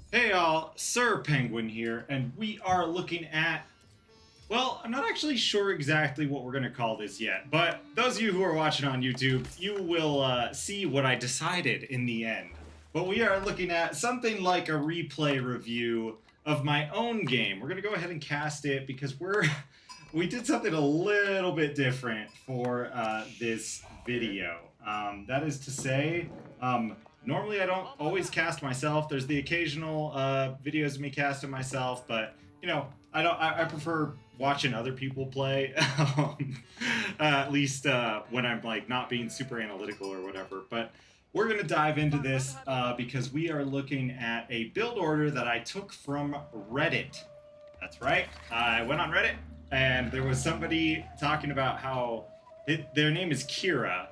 Hey all, Sir Penguin here, and we are looking at. Well, I'm not actually sure exactly what we're going to call this yet, but those of you who are watching on YouTube, you will see what I decided in the end. But we are looking at something like a replay review of my own game. We're going to go ahead and cast it because we did something a little bit different for this video. That is to say, normally I don't always cast myself. There's the occasional videos of me casting myself, but I don't. I prefer watching other people play, at least when I'm like not being super analytical or whatever. But we're gonna dive into this because we are looking at a build order that I took from Reddit. That's right. I went on Reddit and there was somebody talking about how their name is Kira.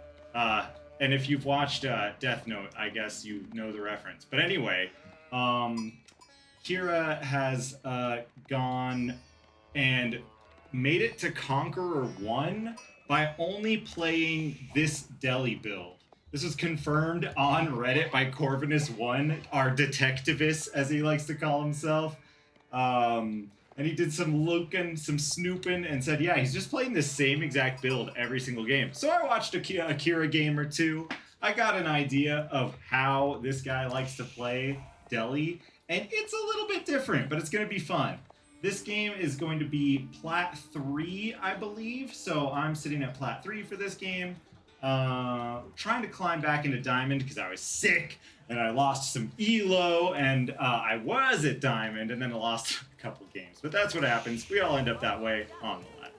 And if you've watched Death Note, I guess you know the reference. But anyway, Kira has gone and made it to Conqueror 1 by only playing this Delhi build. This was confirmed on Reddit by Corvinus1, our detectivist, as he likes to call himself. And he did some looking, some snooping, and said, yeah, he's just playing the same exact build every single game. So I watched a Kira game or two. I got an idea of how this guy likes to play Delhi, and it's a little bit different, but it's going to be fun. This game is going to be Plat 3, I believe. So I'm sitting at Plat 3 for this game. Trying to climb back into Diamond because I was sick and I lost some elo and I was at Diamond and then I lost a couple games. But that's what happens. We all end up that way on the ladder.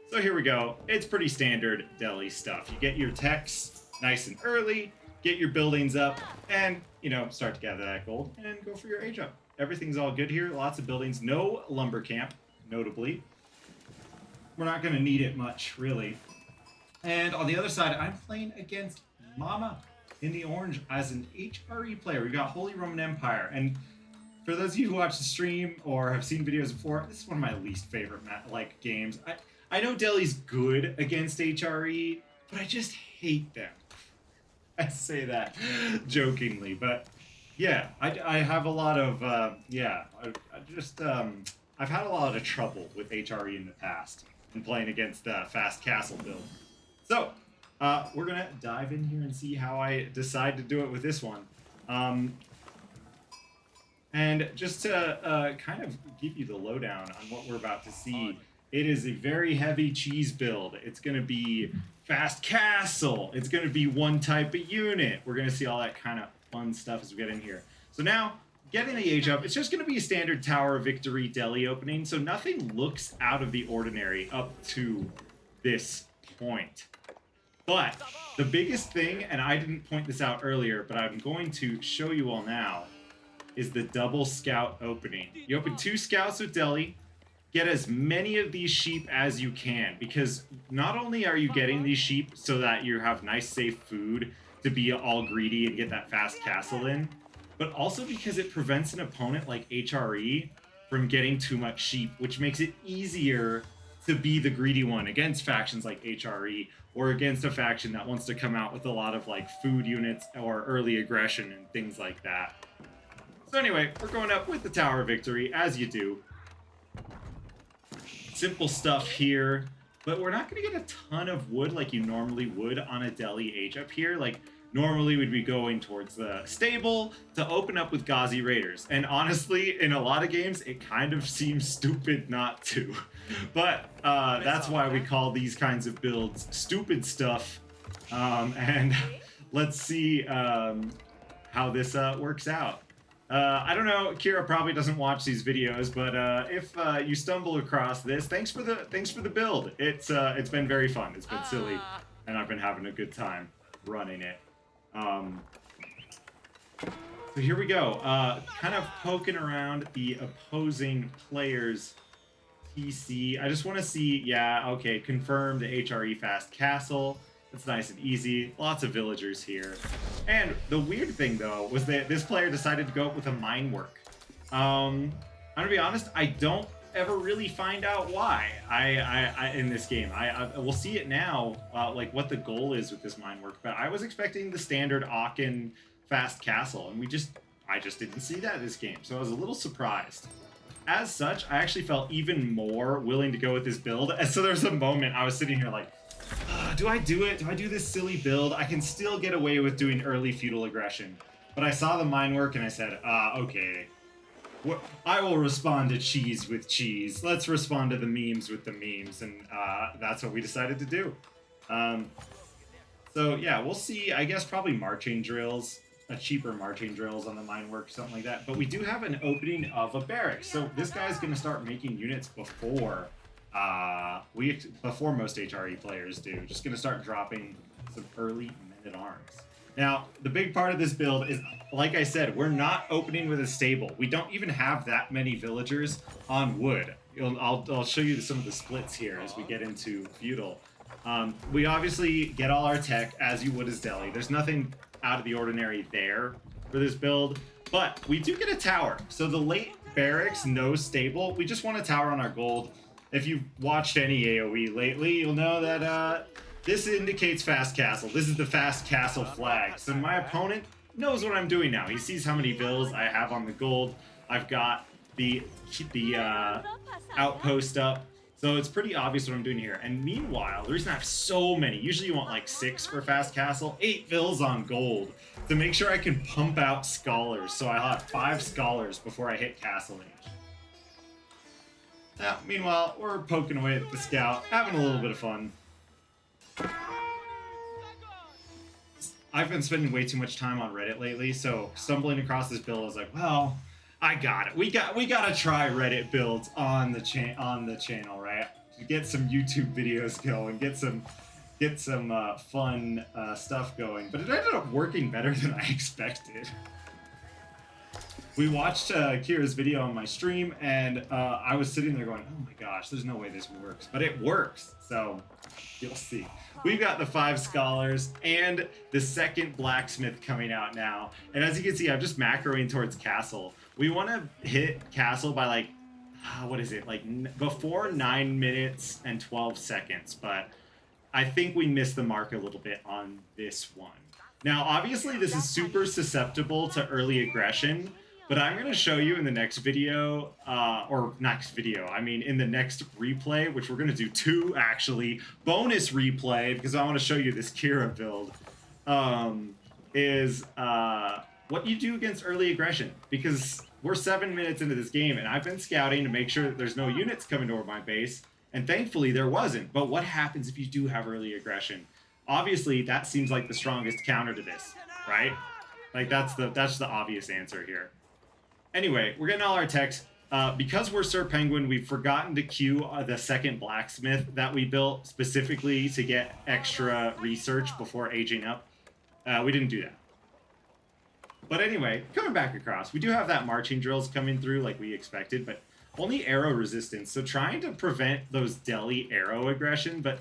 So here we go. It's pretty standard Delhi stuff. You get your techs nice and early, get your buildings up, and, start to gather that gold and go for your age up. Everything's all good here. Lots of buildings. No lumber camp, notably. We're not going to need it much, really. And on the other side, I'm playing against Mama in the orange as an HRE player. We've got Holy Roman Empire. And for those of you who watch the stream or have seen videos before, this is one of my least favorite games. I know Delhi's good against HRE, but I just hate them. I say that jokingly, but yeah, I have a lot of I've had a lot of trouble with HRE in the past and playing against the fast castle build. So we're gonna dive in here and see how I decide to do it with this one. And just to kind of give you the lowdown on what we're about to see, it is a very heavy cheese build. It's going to be fast castle. It's going to be one type of unit. We're going to see all that kind of fun stuff as we get in here. So now, getting the age up, it's just going to be a standard Tower of Victory Delhi opening, so nothing looks out of the ordinary up to this point. But the biggest thing, and I didn't point this out earlier, but I'm going to show you all now, is the double scout opening. You open 2 scouts with Delhi, get as many of these sheep as you can, because not only are you getting these sheep so that you have nice safe food to be all greedy and get that fast castle in, but also because it prevents an opponent like HRE from getting too much sheep, which makes it easier to be the greedy one against factions like HRE or against a faction that wants to come out with a lot of like food units or early aggression and things like that. So anyway, we're going up with the Tower of Victory, as you do. Simple stuff here, but we're not going to get a ton of wood like you normally would on a Delhi age up here. Like, normally we'd be going towards the stable to open up with Ghazi Raiders. And honestly, in a lot of games, it kind of seems stupid not to. But that's why we call these kinds of builds stupid stuff. And let's see how this works out. I don't know. Kira probably doesn't watch these videos, but if you stumble across this, thanks for the build. It's been very fun. It's been silly, and I've been having a good time running it. So here we go. Kind of poking around the opposing players' PC. I just want to see. Yeah, okay. Confirmed the HRE fast castle. It's nice and easy. Lots of villagers here. And the weird thing, though, was that this player decided to go up with a mine work. I'm gonna be honest, I don't ever really find out why I in this game. I will see it now, like what the goal is with this mine work. But I was expecting the standard Aachen fast castle, and we just I just didn't see that this game, so I was a little surprised. As such, I actually felt even more willing to go with this build. And so there's a moment I was sitting here like, do I do it? Do I do this silly build? I can still get away with doing early feudal aggression. But I saw the mine work and I said, okay. I will respond to cheese with cheese. Let's respond to the memes with the memes. And that's what we decided to do. So yeah, we'll see. I guess probably marching drills. Cheaper marching drills on the mine work, something like that. But we do have an opening of a barracks. So this guy's going to start making units before most HRE players do. Just going to start dropping some early men-at-arms. Now, the big part of this build is, like I said, we're not opening with a stable. We don't even have that many villagers on wood. I'll show you some of the splits here as we get into feudal. We obviously get all our tech as you would as Delhi. There's nothing out of the ordinary there for this build, but we do get a tower. So the late barracks, no stable. We just want a tower on our gold. If you've watched any AoE lately, you'll know that this indicates fast castle. This is the fast castle flag. So my opponent knows what I'm doing now. He sees how many vills I have on the gold. I've got the outpost up. So it's pretty obvious what I'm doing here. And meanwhile, the reason I have so many, usually you want like 6 for fast castle, 8 vills on gold to make sure I can pump out scholars. So I'll have 5 scholars before I hit castle age. Now, meanwhile, we're poking away at the scout, having a little bit of fun. I've been spending way too much time on Reddit lately, so stumbling across this build, I was like, well, I got it. We gotta try Reddit builds on the channel, right? To get some YouTube videos going, get some fun stuff going. But it ended up working better than I expected. We watched Kira's video on my stream, and I was sitting there going, "Oh my gosh, there's no way this works," but it works. So you'll see. We've got the 5 scholars and the second blacksmith coming out now. And as you can see, I'm just macroing towards castle. We want to hit castle by like, what is it? Like before 9 minutes and 12 seconds. But I think we missed the mark a little bit on this one. Now, obviously, this is super susceptible to early aggression. But I'm going to show you in the next video, in the next replay, which we're going to do 2, actually, bonus replay, because I want to show you this Kira build, is what you do against early aggression. Because we're 7 minutes into this game, and I've been scouting to make sure that there's no units coming over my base, and thankfully there wasn't. But what happens if you do have early aggression? Obviously, that seems like the strongest counter to this, right? Like, that's the obvious answer here. Anyway, we're getting all our techs. Because we're Sir Penguin, we've forgotten to queue the second blacksmith that we built specifically to get extra research before aging up. We didn't do that. But anyway, coming back across, we do have that marching drills coming through like we expected, but only arrow resistance. So trying to prevent those Delhi arrow aggression, but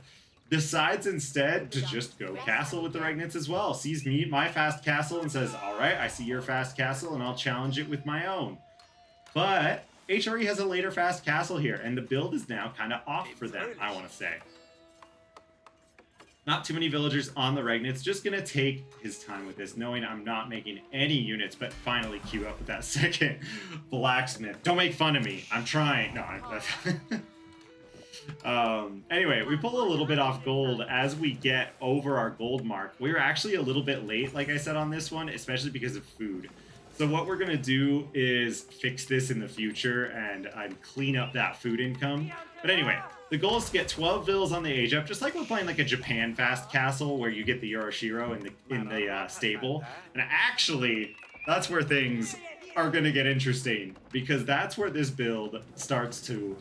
decides instead to just go castle with the Regnants as well. Sees me, my fast castle, and says, all right, I see your fast castle, and I'll challenge it with my own. But HRE has a later fast castle here, and the build is now kind of off for them, I want to say. Not too many villagers on the Regnants. Just going to take his time with this, knowing I'm not making any units, but finally queue up with that second blacksmith. Don't make fun of me. I'm trying. No, anyway, we pull a little bit off gold as we get over our gold mark. We were actually a little bit late, like I said, on this one, especially because of food. So what we're going to do is fix this in the future and clean up that food income. But anyway, the goal is to get 12 vills on the age up, just like we're playing like a Japan fast castle where you get the Yoroshiro in the stable. And actually, that's where things are going to get interesting, because that's where this build starts to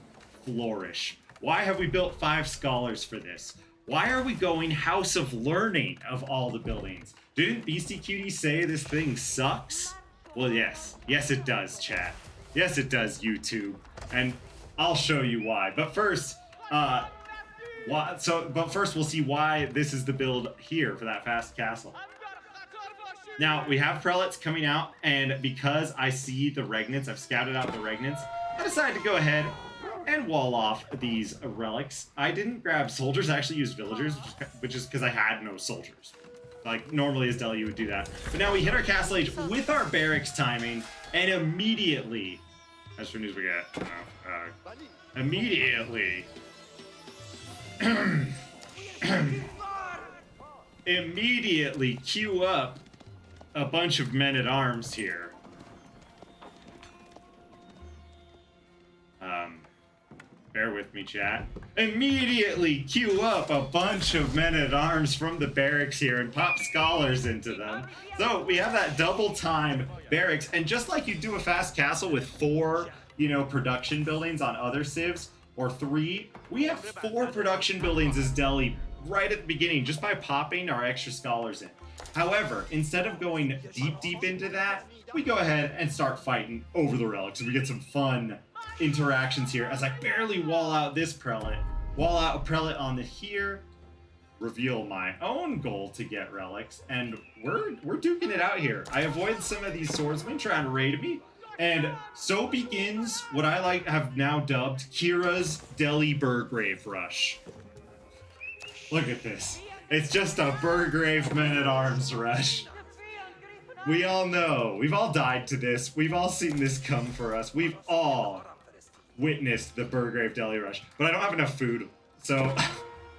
flourish. Why have we built 5 scholars for this? Why are we going House of Learning of all the buildings? Didn't Beastie Cutie say this thing sucks? Well, yes. Yes, it does, chat. Yes, it does, YouTube. And I'll show you why. But first, we'll see why this is the build here for that fast castle. Now, we have prelates coming out, and because I see the Regnants, I've scouted out the Regnants, I decided to go ahead and wall off these relics. I didn't grab soldiers, I actually used villagers, which is because I had no soldiers. Like, normally as Delhi, you would do that. But now we hit our castle age with our barracks timing, and immediately, as soon as we get immediately, immediately queue up a bunch of men-at-arms here. Bear with me, chat. Immediately queue up a bunch of men-at-arms from the barracks here and pop scholars into them. So we have that double time barracks, and just like you do a fast castle with 4, you know, production buildings on other civs, or 3, we have 4 production buildings as Delhi right at the beginning just by popping our extra scholars in. However, instead of going deep into that, we go ahead and start fighting over the relics. We get some fun interactions here as I barely wall out this prelate, wall out a prelate on the here, reveal my own goal to get relics, and we're duking it out here. I avoid some of these swordsmen trying to raid me, and so begins what I have now dubbed Kira's Delhi Burgrave Rush. Look at this. It's just a Burgrave men-at-arms rush. We all know. We've all died to this. We've all seen this come for us. We've all witnessed the Burgrave Delhi rush. But I don't have enough food, so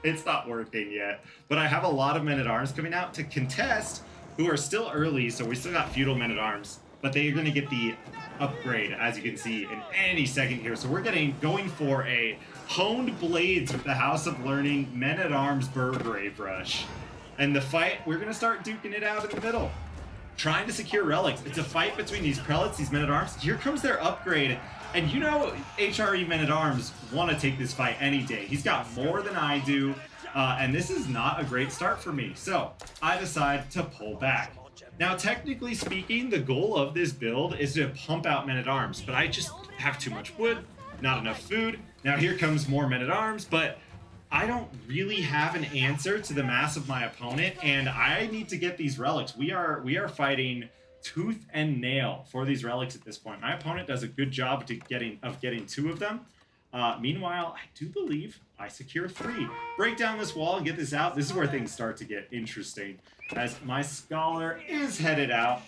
it's not working yet. But I have a lot of men-at-arms coming out to contest who are still early, so we still got feudal men-at-arms. But they are going to get the upgrade, as you can see, in any second here. So we're going for a honed blades with the House of Learning men-at-arms Burgrave rush. And the fight, we're going to start duking it out in the middle, trying to secure relics. It's a fight between these prelates, these men-at-arms. Here comes their upgrade. And you know HRE men-at-arms want to take this fight any day. He's got more than I do, and this is not a great start for me. So I decide to pull back. Now, technically speaking, the goal of this build is to pump out men-at-arms, but I just have too much wood, not enough food. Now here comes more men-at-arms, but I don't really have an answer to the mass of my opponent, and I need to get these relics. We are fighting tooth and nail for these relics at this point. My opponent does a good job of getting 2 of them. Meanwhile, I do believe I secure 3. Break down this wall and get this out. This is where things start to get interesting, as my scholar is headed out,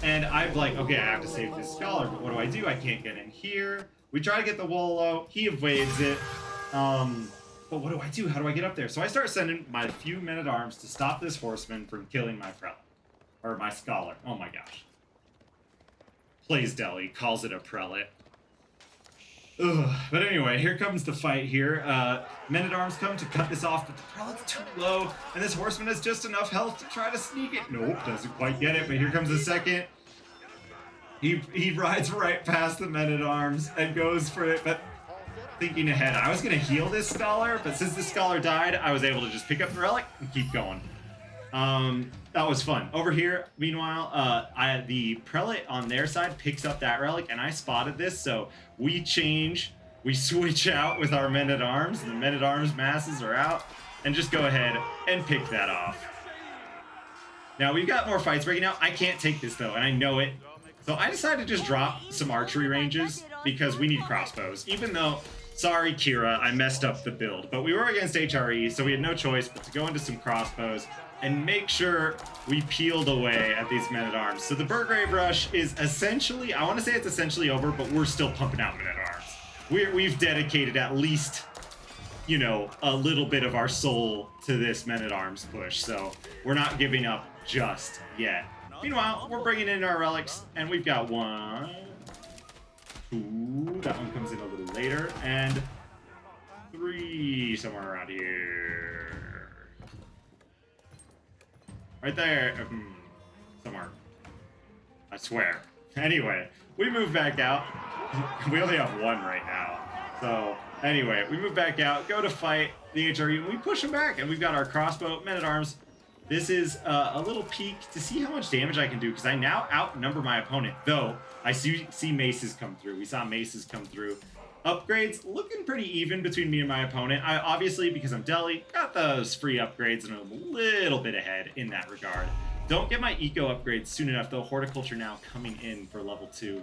and I'm like, okay, I have to save this scholar, but what do? I can't get in here. We try to get the wall low. He evades it. But what do? How do I get up there? So I start sending my few men-at-arms to stop this horseman from killing my prelate. Or my scholar. Oh my gosh. Plays Delhi, calls it a prelate. Ugh. But anyway, here comes the fight here. Men-at-arms come to cut this off, but the prelate's too low, and this horseman has just enough health to try to sneak it. Nope, doesn't quite get it, but here comes the second. He rides right past the men-at-arms and goes for it, but thinking ahead. I was going to heal this scholar, but since this scholar died, I was able to just pick up the relic and keep going. That was fun. Over here, meanwhile, the prelate on their side picks up that relic, and I spotted this, so we switch out with our men-at-arms, the men-at-arms masses are out, and just go ahead and pick that off. Now, we've got more fights breaking out. I can't take this, though, and I know it. So I decided to just drop some archery ranges, because we need crossbows, even though, sorry, Kira, I messed up the build, but we were against HRE, so we had no choice but to go into some crossbows and make sure we peeled away at these men-at-arms. So the Burgrave Rush is essentially, I want to say it's essentially over, but we're still pumping out men-at-arms. We've dedicated at least, you know, a little bit of our soul to this men-at-arms push, so we're not giving up just yet. Meanwhile, we're bringing in our relics, and we've got 1, 2, that one comes in a little later, and 3 somewhere around here. Right there. Somewhere. I swear. Anyway, we move back out. We only have 1 right now. So, anyway, we move back out, go to fight the HRE, and we push them back. And we've got our crossbow, men-at-arms. This is a little peek to see how much damage I can do, because I now outnumber my opponent. Though, I see maces come through. We saw maces come through. Upgrades looking pretty even between me and my opponent. I obviously, because I'm Delhi, got those free upgrades and I'm a little bit ahead in that regard. Don't get my eco upgrades soon enough though. Horticulture now coming in for level 2.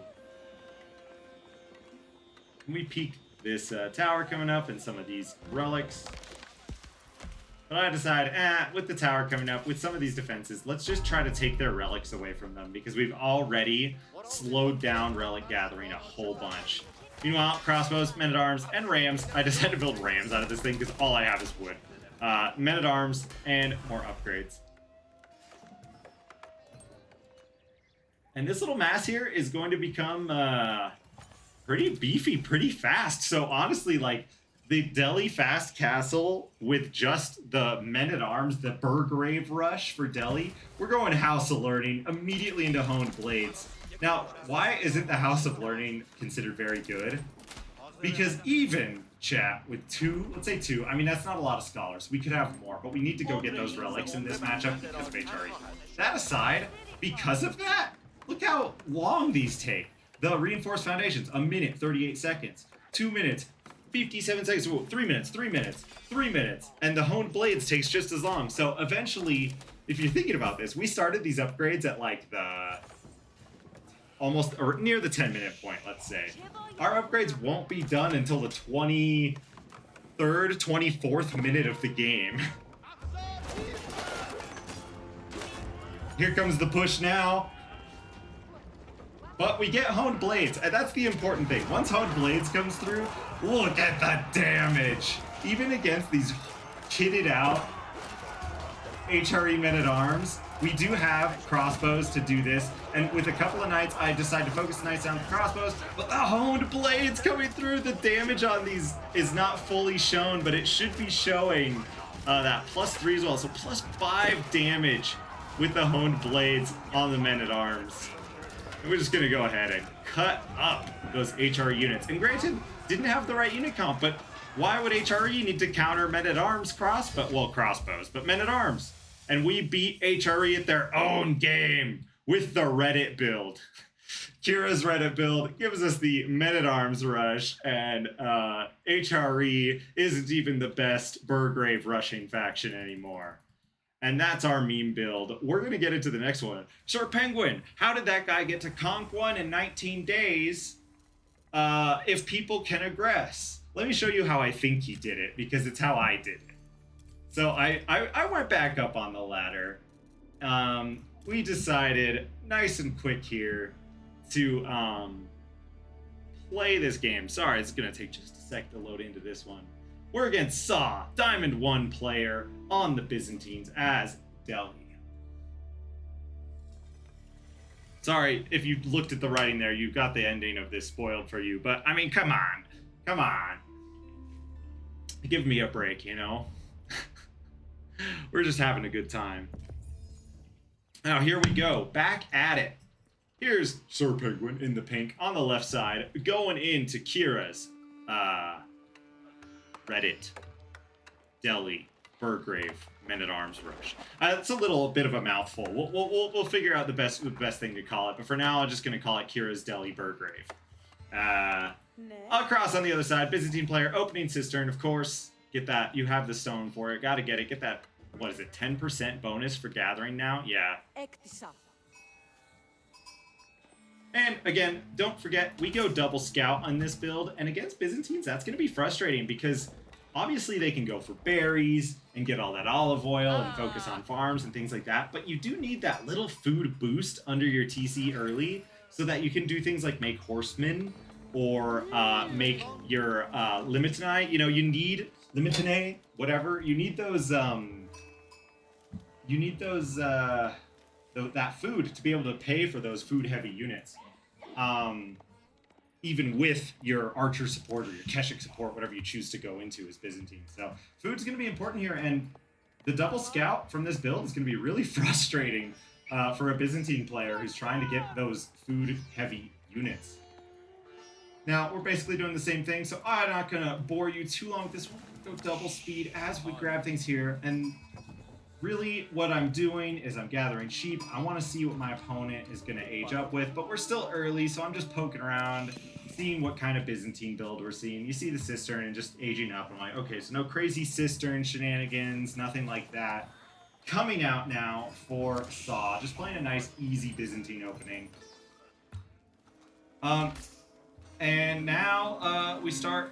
We peek this tower coming up and some of these relics. But I decide, with the tower coming up, with some of these defenses, let's just try to take their relics away from them because we've already slowed down relic gathering a whole bunch. Meanwhile, crossbows, men-at-arms, and rams. I decided to build rams out of this thing because all I have is wood. Men-at-arms and more upgrades. And this little mass here is going to become pretty beefy pretty fast. So honestly, like, the Delhi Fast Castle with just the men-at-arms, the Burgrave Rush for Delhi, we're going House of Learning immediately into Honed Blades. Now, why isn't the House of Learning considered very good? Because even, chat, with let's say two, I mean, that's not a lot of scholars. We could have more, but we need to go get those relics in this matchup because of HRE. That aside, because of that, look how long these take. The Reinforced Foundations, 1 minute, 38 seconds. 2 minutes, 57 seconds. Whoa, 3 minutes, 3 minutes, 3 minutes. And the Honed Blades takes just as long. So eventually, if you're thinking about this, we started these upgrades at like the almost or near the 10-minute point, let's say. Our upgrades won't be done until the 23rd, 24th minute of the game. Here comes the push now. But we get Honed Blades, and that's the important thing. Once Honed Blades comes through, look at the damage. Even against these kitted out HRE men-at-arms, we do have crossbows to do this. And with a couple of knights, I decided to focus the knights on the crossbows. But the Honed Blades coming through, the damage on these is not fully shown, but it should be showing that +3 as well. So +5 damage with the Honed Blades on the men-at-arms. And we're just going to go ahead and cut up those HRE units. And granted, didn't have the right unit comp, but why would HRE need to counter men-at-arms crossbows, but men-at-arms? And we beat HRE at their own game with the Reddit build. Kira's Reddit build gives us the men-at-arms rush, and HRE isn't even the best Burgrave rushing faction anymore. And that's our meme build. We're going to get into the next one. Sir Penguin, how did that guy get to Conk 1 in 19 days if people can aggress? Let me show you how I think he did it, because it's how I did it. So I went back up on the ladder. We decided, nice and quick here, to play this game. Sorry, it's going to take just a sec to load into this one. We're against Saw, Diamond 1 player on the Byzantines as Delhi. Sorry, if you looked at the writing there, you got the ending of this spoiled for you. But, I mean, come on. Come on. Give me a break, you know? We're just having a good time. Now, here we go. Back at it. Here's Sir Penguin in the pink on the left side, going into Kira's Reddit, Delhi, Burgrave, men-at-arms rush. It's a little bit of a mouthful. We'll figure out the best thing to call it. But for now, I'm just going to call it Kira's Delhi Burgrave. Across on the other side, Byzantine player, opening cistern, of course. Get that. You have the stone for it. Got to get it. Get that. What is it? 10% bonus for gathering now? Yeah. And again, don't forget, we go double scout on this build, and against Byzantines, that's going to be frustrating because obviously they can go for berries and get all that olive oil and focus on farms and things like that, but you do need that little food boost under your TC early so that you can do things like make horsemen or make your Limitanei. You know, you need Limitanei, whatever. You need those, that food to be able to pay for those food-heavy units, even with your archer support or your Keshik support, whatever you choose to go into as Byzantine. So food's going to be important here, and the double scout from this build is going to be really frustrating for a Byzantine player who's trying to get those food-heavy units. Now, we're basically doing the same thing, so I'm not going to bore you too long with this one. Go double speed as we grab things here, and really, what I'm doing is I'm gathering sheep. I want to see what my opponent is going to age up with, but we're still early, so I'm just poking around, seeing what kind of Byzantine build we're seeing. You see the cistern and just aging up. I'm like, okay, so no crazy cistern shenanigans, nothing like that. Coming out now for Saw, just playing a nice, easy Byzantine opening. And now we start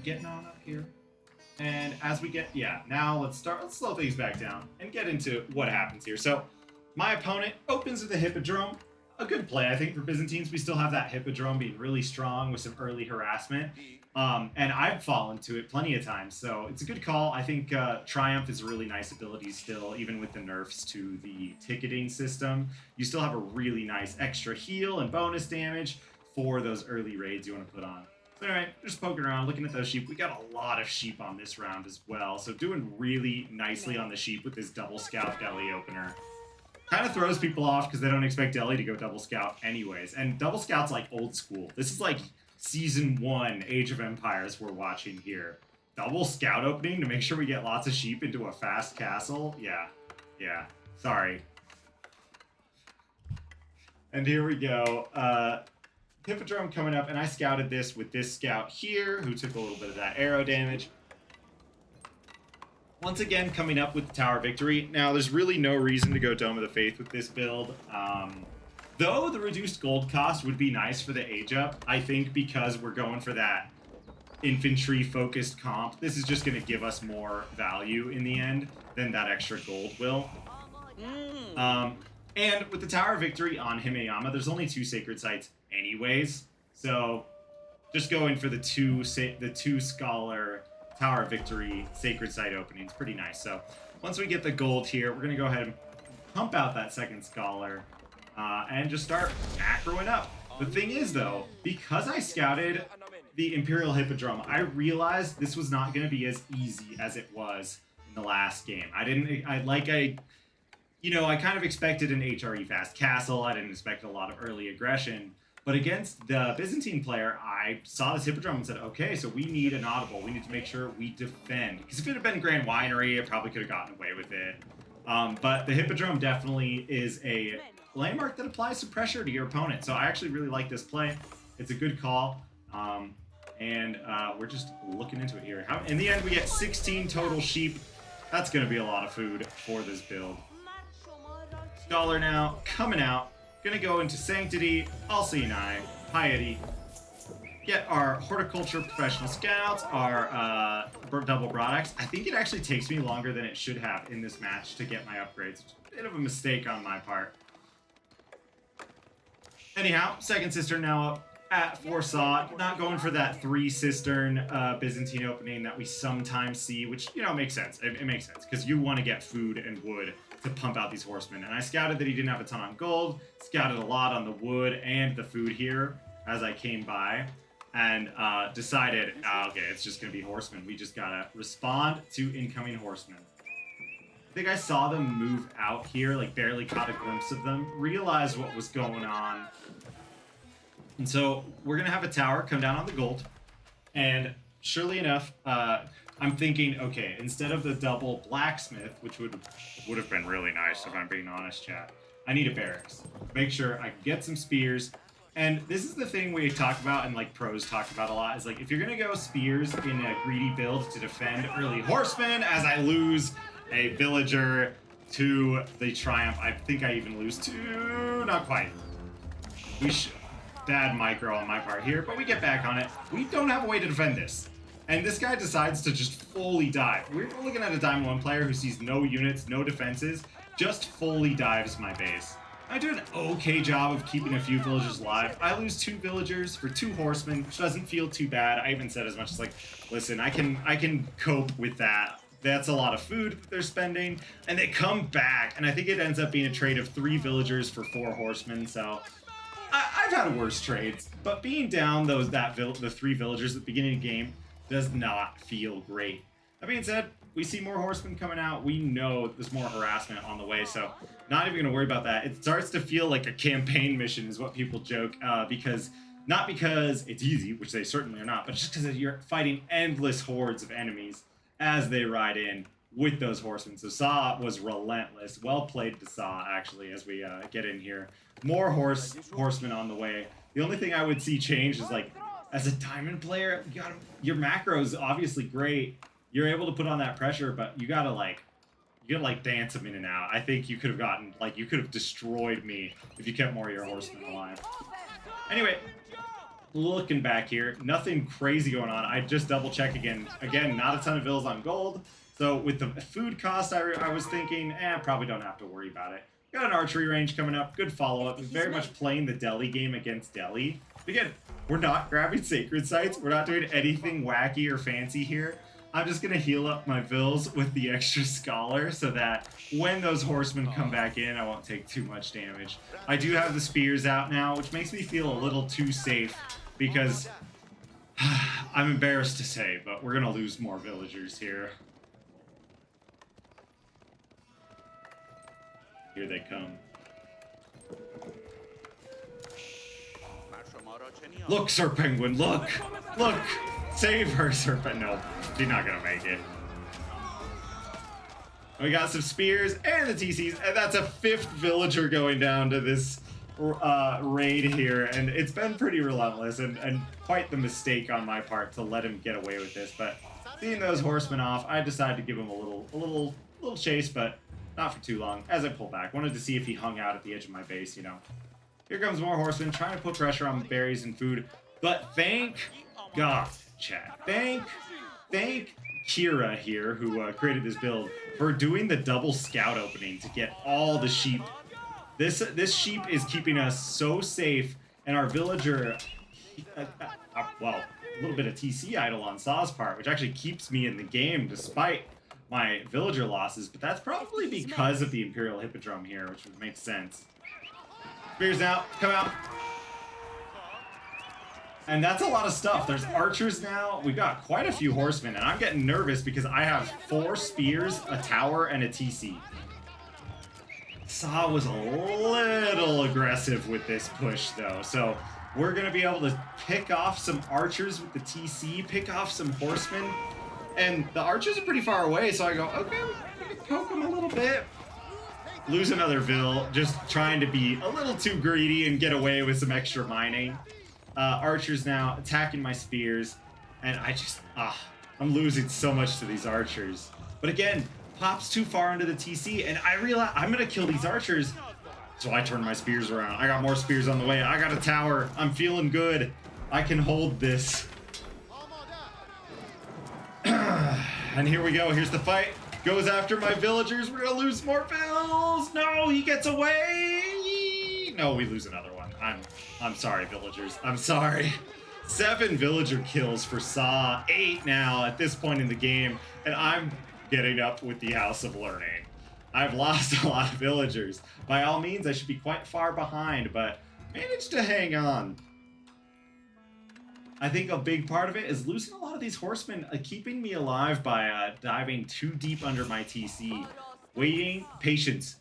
getting on up here. And as we get, yeah, now let's slow things back down and get into what happens here. So my opponent opens with a Hippodrome. A good play, I think, for Byzantines. We still have that Hippodrome being really strong with some early harassment. And I've fallen to it plenty of times, so it's a good call. I think Triumph is a really nice ability still, even with the nerfs to the ticketing system. You still have a really nice extra heal and bonus damage for those early raids you want to put on. So anyway, just poking around, looking at those sheep. We got a lot of sheep on this round as well, so doing really nicely on the sheep with this double scout deli opener. Kind of throws people off because they don't expect Deli to go double scout anyways. And double scout's like old school. This is like season 1 Age of Empires we're watching here. Double scout opening to make sure we get lots of sheep into a fast castle. Yeah, sorry. And here we go. Hippodrome coming up, and I scouted this with this scout here, who took a little bit of that arrow damage. Once again, coming up with the Tower Victory. Now, there's really no reason to go Dome of the Faith with this build. Though the reduced gold cost would be nice for the age up, I think because we're going for that infantry-focused comp, this is just going to give us more value in the end than that extra gold will. And with the Tower Victory on Himeyama, there's only 2 sacred sites anyways, so just going for the two scholar Tower Victory sacred site openings, pretty nice. So once we get the gold here, we're gonna go ahead and pump out that second scholar and just start macroing up. The thing is though, because I scouted the Imperial Hippodrome, I realized this was not gonna be as easy as it was in the last game. I kind of expected an HRE fast castle. I didn't expect a lot of early aggression. But against the Byzantine player, I saw this Hippodrome and said, okay, so we need an audible. We need to make sure we defend. Because if it had been Grand Winery, it probably could have gotten away with it. But the Hippodrome definitely is a landmark that applies some pressure to your opponent. So I actually really like this play. It's a good call. And we're just looking into it here. In the end, we get 16 total sheep. That's going to be a lot of food for this build. Scholar now, coming out. Gonna go into Sanctity, Alcini, Piety, get our Horticulture Professional Scouts, our double Broadaxe. I think it actually takes me longer than it should have in this match to get my upgrades. A bit of a mistake on my part. Anyhow, second cistern now up at Foresaw. Not going for that 3 cistern Byzantine opening that we sometimes see, which, makes sense. It makes sense, because you want to get food and wood to pump out these horsemen. And I scouted that he didn't have a ton on gold, scouted a lot on the wood and the food here as I came by, and decided, okay, it's just going to be horsemen. We just got to respond to incoming horsemen. I think I saw them move out here, like barely caught a glimpse of them, realized what was going on. And so we're going to have a tower come down on the gold, and surely enough, I'm thinking, okay, instead of the double blacksmith, which would have been really nice if I'm being honest, chat, I need a barracks. Make sure I can get some spears. And this is the thing we talk about and like pros talk about a lot, is like if you're gonna go spears in a greedy build to defend early horsemen, as I lose a villager to the Triumph, I think I even lose to, not quite. Bad micro on my part here, but we get back on it. We don't have a way to defend this. And this guy decides to just fully dive. We're looking at a Diamond 1 player who sees no units, no defenses, just fully dives my base. I do an okay job of keeping a few villagers alive. I lose 2 villagers for 2 horsemen, which doesn't feel too bad. I even said as much as like, listen, I can cope with that. That's a lot of food that they're spending. And they come back, and I think it ends up being a trade of 3 villagers for 4 horsemen, so I've had worse trades, but being down the 3 villagers at the beginning of the game does not feel great. That being said, we see more horsemen coming out. We know there's more harassment on the way, so not even going to worry about that. It starts to feel like a campaign mission is what people joke, not because it's easy, which they certainly are not, but just because you're fighting endless hordes of enemies as they ride in with those horsemen. So Saw was relentless. Well played to Saw, actually, as we get in here. More horsemen on the way. The only thing I would see change is, like, as a diamond player, your macro is obviously great. You're able to put on that pressure, but you gotta dance them in and out. I think you could have destroyed me if you kept more of your horsemen alive. Anyway, looking back here, nothing crazy going on. I just double check again. Again, not a ton of vills on gold. So with the food cost, I was thinking, probably don't have to worry about it. Got an archery range coming up. Good follow-up. Very much playing the Delhi game against Delhi. Again, we're not grabbing sacred sites. We're not doing anything wacky or fancy here. I'm just going to heal up my vills with the extra scholar so that when those horsemen come back in, I won't take too much damage. I do have the spears out now, which makes me feel a little too safe because I'm embarrassed to say, but we're going to lose more villagers here. Here they come. Look, Sir Penguin, look! Look! Save her, Sir Penguin. No, she's not gonna make it. We got some spears and the TCs, and that's a 5th villager going down to this raid here, and it's been pretty relentless and quite the mistake on my part to let him get away with this. But seeing those horsemen off, I decided to give him a little chase, but not for too long. As I pull back, wanted to see if he hung out at the edge of my base. You know, here comes more horsemen trying to put pressure on berries and food, but thank God, chat. Thank Kira here, who created this build, for doing the double scout opening to get all the sheep. This sheep is keeping us so safe, and our villager, well, a little bit of TC idle on Saw's part, which actually keeps me in the game despite my villager losses, but that's probably because of the Imperial Hippodrome here, which would make sense. Spears out, come out. And that's a lot of stuff. There's archers now. We've got quite a few horsemen, and I'm getting nervous because I have 4 spears, a tower, and a TC. Saw was a little aggressive with this push, though. So we're going to be able to pick off some archers with the TC, pick off some horsemen. And the archers are pretty far away, so I go, okay, we can poke them a little bit. Lose another vill, just trying to be a little too greedy and get away with some extra mining. Archers now attacking my spears, and I'm losing so much to these archers. But again, pops too far into the TC, and I realize I'm gonna kill these archers, so I turn my spears around. I got more spears on the way. I got a tower. I'm feeling good. I can hold this. And here we go. Here's the fight. Goes after my villagers. We're gonna lose more vills. No, he gets away. No, we lose another one. I'm sorry, villagers. I'm sorry. 7 villager kills for Saw. 8 now at this point in the game, and I'm getting up with the House of Learning. I've lost a lot of villagers. By all means, I should be quite far behind, but managed to hang on. I think a big part of it is losing a lot of these horsemen, keeping me alive by diving too deep under my TC. Waiting, patience,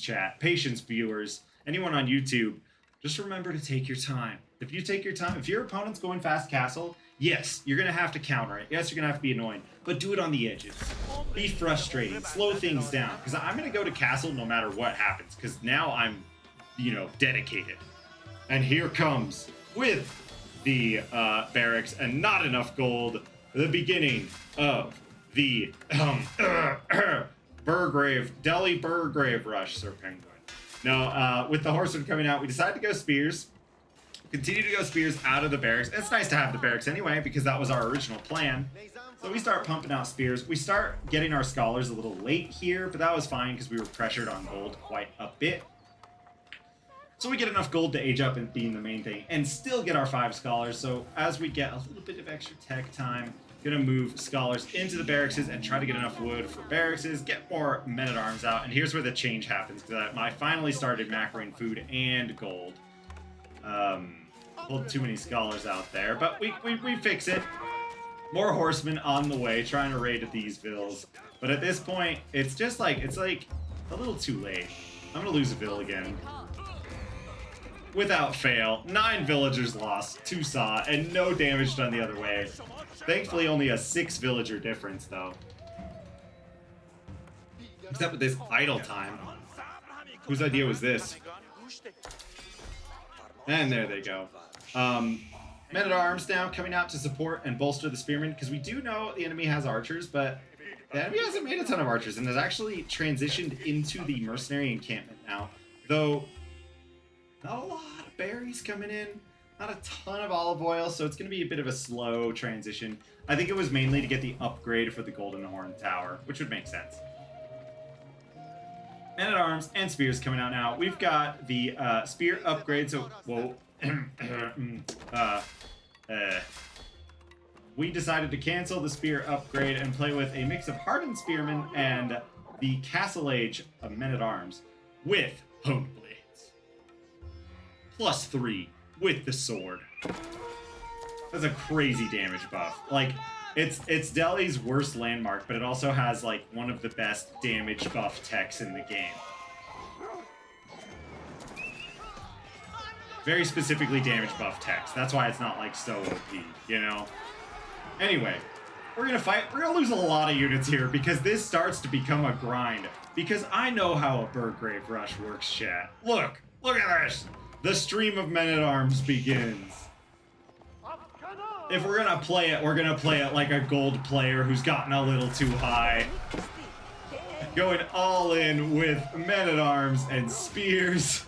chat, patience, viewers. Anyone on YouTube, just remember to take your time. If you take your time, if your opponent's going fast castle, yes, you're going to have to counter it. Yes, you're going to have to be annoying, but do it on the edges. Be frustrating, slow things down, because I'm going to go to castle no matter what happens, because now I'm, dedicated. And here comes, with the barracks and not enough gold, the beginning of the Delhi Burgrave rush, Sir Penguin. Now, with the horsemen coming out, we decided to go spears. Continue to go spears out of the barracks. It's nice to have the barracks anyway, because that was our original plan. So we start pumping out spears. We start getting our scholars a little late here, but that was fine because we were pressured on gold quite a bit. So we get enough gold to age up and being the main thing, and still get our 5 scholars. So as we get a little bit of extra tech time, gonna move scholars into the barracks and try to get enough wood for barracks, get more men-at-arms out. And here's where the change happens, because I finally started macroing food and gold. Pulled too many scholars out there, but we fix it. More horsemen on the way, trying to raid at these vills. But at this point, it's like a little too late. I'm gonna lose a vill again. Without fail, 9 villagers lost, 2 Saw, and no damage done the other way. Thankfully, only a 6 villager difference, though. Except with this idle time. Whose idea was this? And there they go. Men-at-arms now coming out to support and bolster the spearmen, because we do know the enemy has archers, but the enemy hasn't made a ton of archers and has actually transitioned into the mercenary encampment now. Though, not a lot of berries coming in. Not a ton of olive oil, so it's going to be a bit of a slow transition. I think it was mainly to get the upgrade for the Golden Horn Tower, which would make sense. Men-at-Arms and Spears coming out now. We've got the Spear upgrade, so... Whoa. We decided to cancel the Spear upgrade and play with a mix of Hardened Spearmen and the Castle Age of Men-at-Arms with Honed Blades. +3 with the sword. That's a crazy damage buff. Like, it's Delhi's worst landmark, but it also has, like, one of the best damage buff techs in the game. Very specifically damage buff techs. That's why it's not, like, so OP, you know? Anyway, we're gonna fight. We're gonna lose a lot of units here because this starts to become a grind. Because I know how a Burgrave Rush works, chat. Look at this! The stream of Men-at-Arms begins. If we're gonna play it, we're gonna play it like a gold player who's gotten a little too high. Going all in with Men-at-Arms and Spears.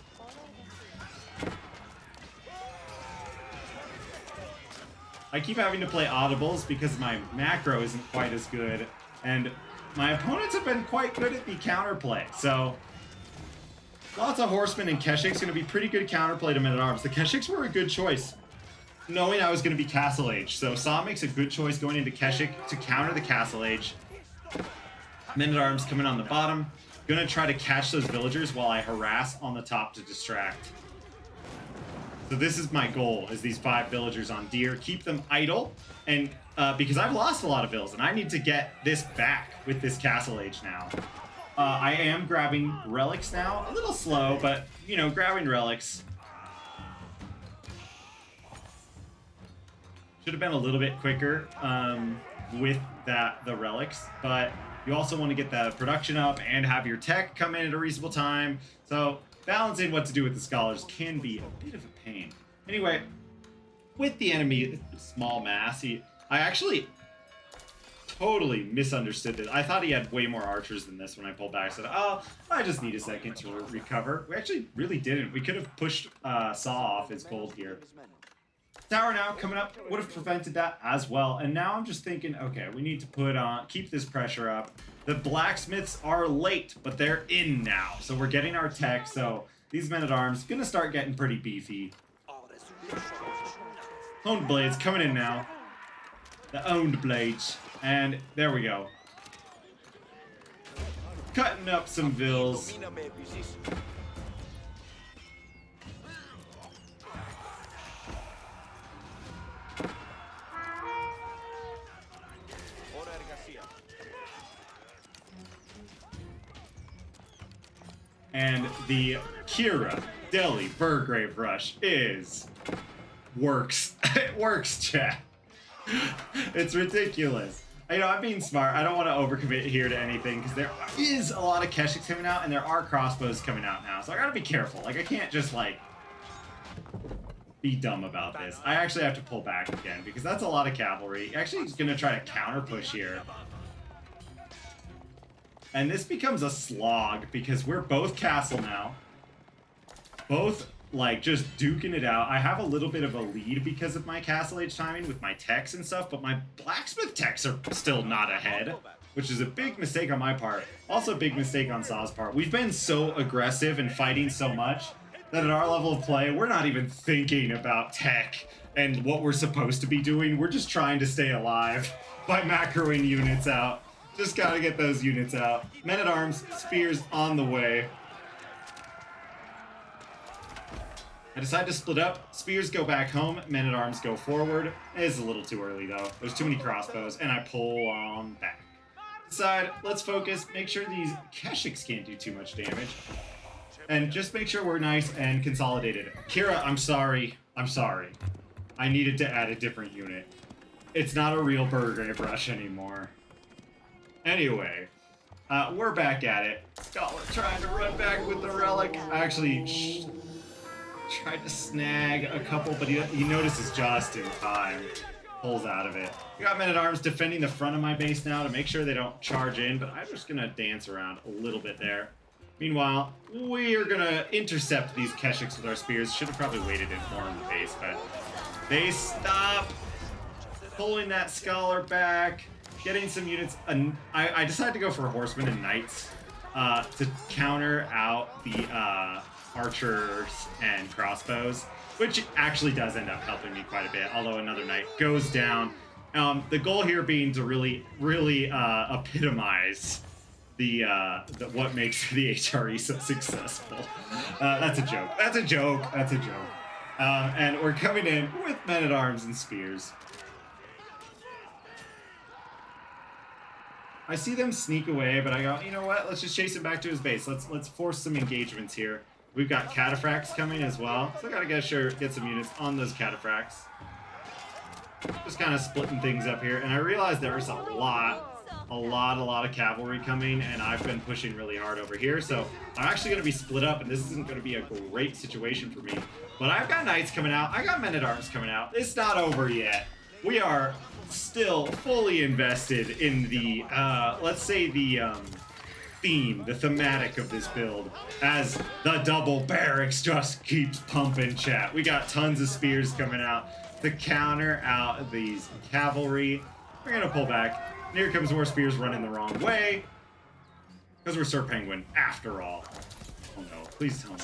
I keep having to play audibles because my macro isn't quite as good, and my opponents have been quite good at the counterplay, so lots of Horsemen and Keshiks going to be pretty good counterplay to Men-at-Arms. The Keshiks were a good choice, knowing I was going to be Castle Age, so Saw makes a good choice going into Keshik to counter the Castle Age. Men-at-Arms coming on the bottom, going to try to catch those villagers while I harass on the top to distract. So this is my goal, is these 5 villagers on Deer, keep them idle, and because I've lost a lot of vills, and I need to get this back with this Castle Age now. I am grabbing relics now, a little slow, but, you know, grabbing relics. Should have been a little bit quicker with the relics, but you also want to get the production up and have your tech come in at a reasonable time, so balancing what to do with the scholars can be a bit of a pain. Anyway, with the enemy small mass, I actually totally misunderstood this. I thought he had way more archers than this when I pulled back. I said, oh, I just need a second to recover. We actually really didn't. We could have pushed Saw off his gold here. Tower now coming up would have prevented that as well. And now I'm just thinking, okay, we need to keep this pressure up. The blacksmiths are late, but they're in now. So we're getting our tech. So these Men-at-Arms gonna start getting pretty beefy. Honed Blades coming in now. The Owned Blades. And there we go. Cutting up some vills. And the Kira Delhi Burgrave Rush works. It works, chat. It's ridiculous. You know, I'm being smart. I don't want to overcommit here to anything because there is a lot of Keshiks coming out and there are crossbows coming out now. So I gotta be careful. Like, I can't just, like, be dumb about this. I actually have to pull back again because that's a lot of cavalry. Actually, he's gonna try to counter push here. And this becomes a slog because we're both castle now. Both, like, just duking it out. I have a little bit of a lead because of my Castle Age timing with my techs and stuff, but my blacksmith techs are still not ahead, which is a big mistake on my part. Also a big mistake on Saw's part. We've been so aggressive and fighting so much that at our level of play, we're not even thinking about tech and what we're supposed to be doing. We're just trying to stay alive by macroing units out. Just gotta get those units out. Men-at-Arms, Spears on the way. I decide to split up. Spears go back home. Men-at-Arms go forward. It's a little too early, though. There's too many crossbows, and I pull on back. Decide, let's focus. Make sure these Keshiks can't do too much damage. And just make sure we're nice and consolidated. Kira, I'm sorry. I'm sorry. I needed to add a different unit. It's not a real Burgrave Rush anymore. Anyway, we're back at it. Scholar trying to run back with the relic. I actually tried to snag a couple, but he notices just in time. Pulls out of it. We got Men-at-Arms defending the front of my base now to make sure they don't charge in, but I'm just gonna dance around a little bit there. Meanwhile, we are gonna intercept these Keshiks with our spears. Should have probably waited in more in the base, but They stop pulling that Scholar back, getting some units. I decided to go for Horsemen and Knights to counter out the archers and crossbows, which actually does end up helping me quite a bit, although another knight goes down. The goal here being to really epitomize the what makes the HRE so successful. That's a joke. That's a joke. That's a joke. And we're coming in with men-at-arms and spears. I see them sneak away, but I go, you know what? Let's just chase him back to his base. Let's force some engagements here. We've got cataphracts coming as well, so I gotta get some units on those cataphracts. Just kind of splitting things up here, and I realize there's a lot of cavalry coming, and I've been pushing really hard over here, so I'm actually gonna be split up, and this isn't gonna be a great situation for me. But I've got knights coming out, I got men-at-arms coming out. It's not over yet. We are still fully invested in the, let's say the theme, the thematic of this build, as the double barracks just keeps pumping, chat. We got tons of spears coming out to counter out these cavalry. We're gonna pull back. And here comes more spears running the wrong way, because we're Sir Penguin, after all. Oh no, please tell me.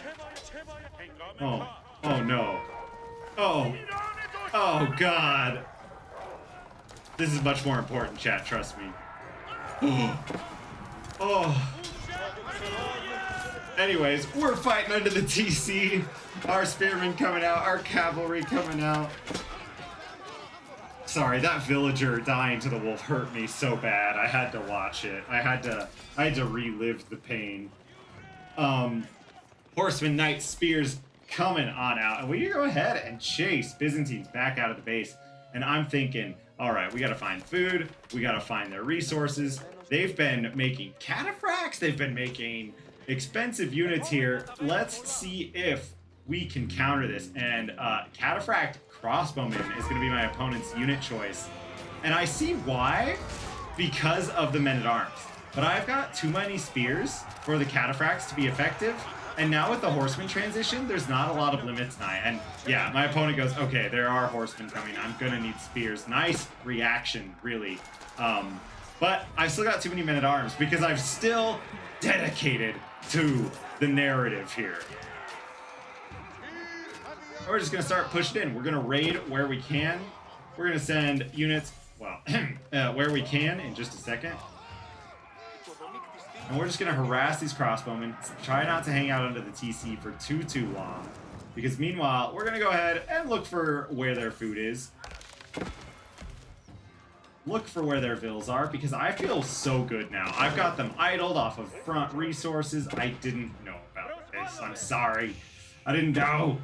Oh no. Oh God. This is much more important, chat, trust me. Oh. Anyways, we're fighting under the TC. Our spearmen coming out, our cavalry coming out. Sorry, that villager dying to the wolf hurt me so bad. I had to watch it. I had to relive the pain. Horsemen, knights, spears coming on out. And we go ahead and chase Byzantines back out of the base. And I'm thinking, all right, we got to find food. We got to find their resources. They've been making cataphracts. They've been making expensive units here. Let's see if we can counter this. And cataphract crossbowman is going to be my opponent's unit choice. And I see why, because of the men-at-arms. But I've got too many spears for the cataphracts to be effective. And now with the horseman transition, there's not a lot of limit tonight. And yeah, my opponent goes, okay, there are horsemen coming. I'm gonna need spears. Nice reaction, really. But I've still got too many men-at-arms because I've still dedicated to the narrative here. We're just gonna start pushing in. We're gonna raid where we can. We're gonna send units, well, where we can in just a second. And we're just going to harass these crossbowmen. Try not to hang out under the TC for too long. Because meanwhile, we're going to go ahead and look for where their food is. Look for where their villas are, because I feel so good now. I've got them idled off of front resources. I didn't know about this. I'm sorry. I didn't know.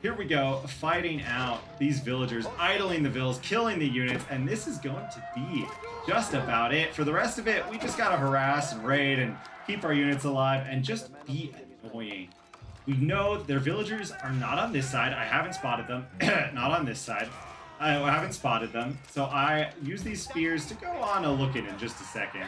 Here we go, fighting out these villagers, idling the villas, killing the units, and this is going to be just about it. For the rest of it, we just gotta harass and raid and keep our units alive and just be annoying. We know their villagers are not on this side. I haven't spotted them. Not on this side. I haven't spotted them. So I use these spears to go on a look in just a second.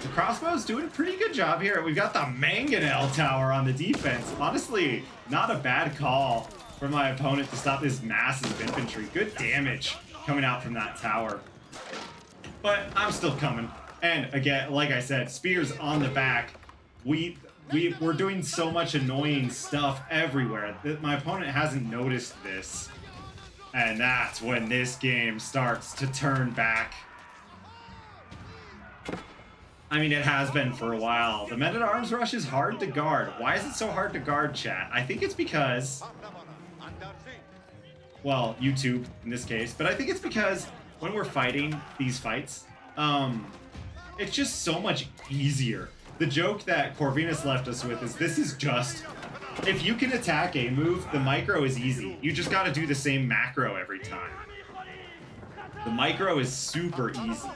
The crossbow's doing a pretty good job here. We've got the Mangonel Tower on the defense. Honestly, not a bad call for my opponent to stop this massive infantry. Good damage coming out from that tower. But I'm still coming. And again, like I said, spears on the back. We're doing so much annoying stuff everywhere that my opponent hasn't noticed this. And that's when this game starts to turn back. I mean, it has been for a while. The men-at-arms rush is hard to guard. Why is it so hard to guard, chat? I think it's because, well, YouTube in this case, but I think it's because when we're fighting these fights, it's just so much easier. The joke that Corvinus left us with is this is just, if you can attack a move, the micro is easy. You just got to do the same macro every time. The micro is super easy.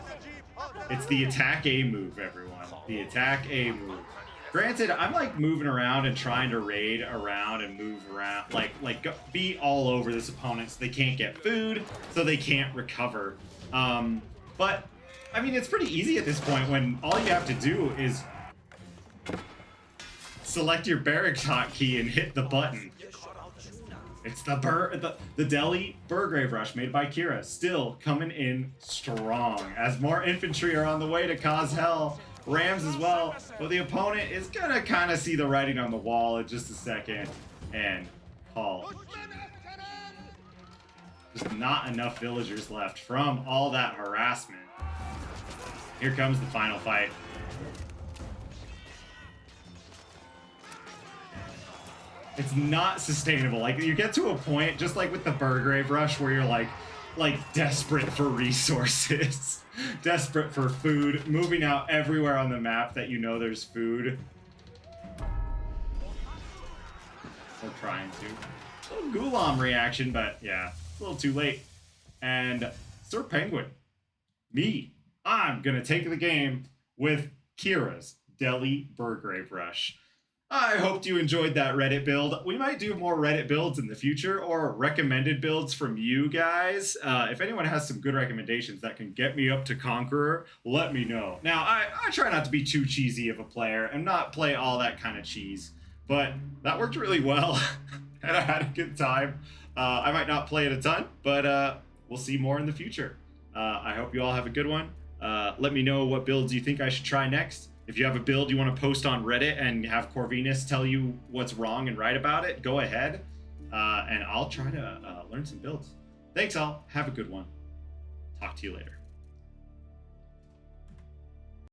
It's the attack A move, everyone. The attack A move. Granted, I'm like moving around and trying to raid around and move around, be all over this opponent so they can't get food, so they can't recover. But I mean, it's pretty easy at this point when all you have to do is select your barracks hotkey and hit the button. It's the Delhi Burgrave Rush made by Kira, still coming in strong as more infantry are on the way to cause hell. Rams as well, but the opponent is gonna kind of see the writing on the wall in just a second and call. Just not enough villagers left from all that harassment. Here comes the final fight. It's not sustainable. Like, you get to a point, just like with the Burgrave Rush, where you're like desperate for resources, desperate for food, moving out everywhere on the map that you know there's food. Or trying to. A little Gulam reaction, but yeah, it's a little too late. And Sir Penguin, I'm gonna take the game with Kira's Delhi Burgrave Rush. I hoped you enjoyed that Reddit build. We might do more Reddit builds in the future, or recommended builds from you guys. If anyone has some good recommendations that can get me up to Conqueror, let me know. Now, I try not to be too cheesy of a player and not play all that kind of cheese, but that worked really well, and I had a good time. I might not play it a ton, but we'll see more in the future. I hope you all have a good one. Let me know what builds you think I should try next. If you have a build you want to post on Reddit and have Corvinus tell you what's wrong and right about it, go ahead. And I'll try to learn some builds. Thanks all. Have a good one. Talk to you later.